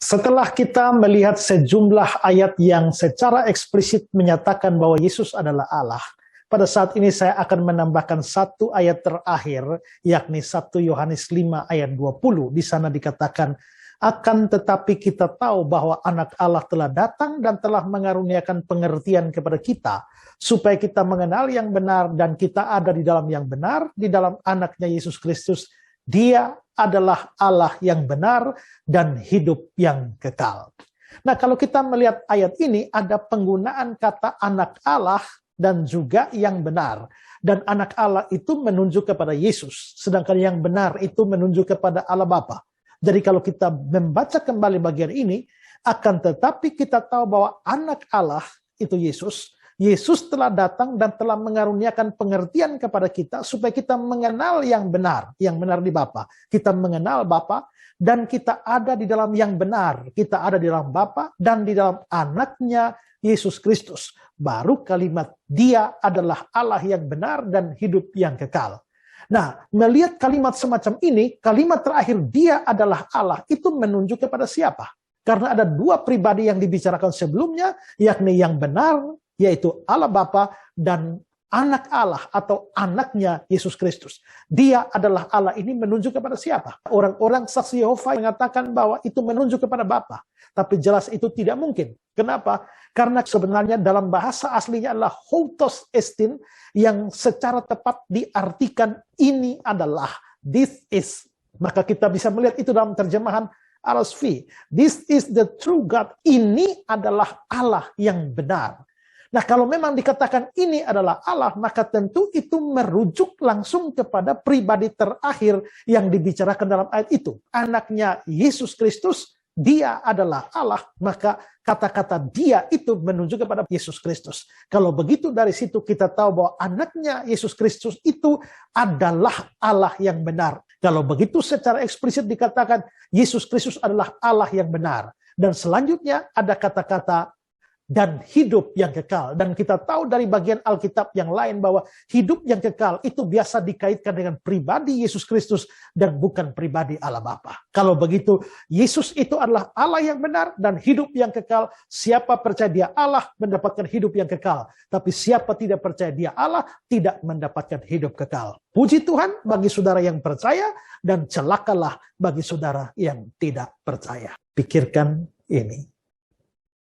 Setelah kita melihat sejumlah ayat yang secara eksplisit menyatakan bahwa Yesus adalah Allah, pada saat ini saya akan menambahkan satu ayat terakhir, yakni 1 Yohanes 5 ayat 20. Di sana dikatakan, akan tetapi kita tahu bahwa anak Allah telah datang dan telah mengaruniakan pengertian kepada kita, supaya kita mengenal yang benar dan kita ada di dalam yang benar, di dalam anaknya Yesus Kristus. Dia adalah Allah yang benar dan hidup yang kekal. Nah, kalau kita melihat ayat ini, ada penggunaan kata anak Allah dan juga yang benar. Dan anak Allah itu menunjuk kepada Yesus, sedangkan yang benar itu menunjuk kepada Allah Bapa. Jadi kalau kita membaca kembali bagian ini, akan tetapi kita tahu bahwa anak Allah itu Yesus. Yesus telah datang dan telah mengaruniakan pengertian kepada kita supaya kita mengenal yang benar di Bapa. Kita mengenal Bapa dan kita ada di dalam yang benar. Kita ada di dalam Bapa dan di dalam anaknya Yesus Kristus. Baru kalimat dia adalah Allah yang benar dan hidup yang kekal. Nah, melihat kalimat semacam ini, kalimat terakhir dia adalah Allah, itu menunjuk kepada siapa? Karena ada dua pribadi yang dibicarakan sebelumnya, yakni yang benar, yaitu Allah Bapa dan anak Allah atau anaknya Yesus Kristus. Dia adalah Allah, ini menunjuk kepada siapa? Orang-orang saksi Yehova mengatakan bahwa itu menunjuk kepada Bapa. Tapi jelas itu tidak mungkin. Kenapa? Karena sebenarnya dalam bahasa aslinya adalah houtos estin, yang secara tepat diartikan ini adalah, this is. Maka kita bisa melihat itu dalam terjemahan RSV. This is the true God. Ini adalah Allah yang benar. Nah, kalau memang dikatakan ini adalah Allah, maka tentu itu merujuk langsung kepada pribadi terakhir yang dibicarakan dalam ayat itu. Anaknya Yesus Kristus, dia adalah Allah, maka kata-kata dia itu menunjuk kepada Yesus Kristus. Kalau begitu dari situ kita tahu bahwa anaknya Yesus Kristus itu adalah Allah yang benar. Kalau begitu secara eksplisit dikatakan Yesus Kristus adalah Allah yang benar. Dan selanjutnya ada kata-kata dan hidup yang kekal. Dan kita tahu dari bagian Alkitab yang lain bahwa hidup yang kekal itu biasa dikaitkan dengan pribadi Yesus Kristus dan bukan pribadi Allah Bapa. Kalau begitu, Yesus itu adalah Allah yang benar dan hidup yang kekal. Siapa percaya dia Allah mendapatkan hidup yang kekal. Tapi siapa tidak percaya dia Allah tidak mendapatkan hidup kekal. Puji Tuhan bagi saudara yang percaya dan celakalah bagi saudara yang tidak percaya. Pikirkan ini.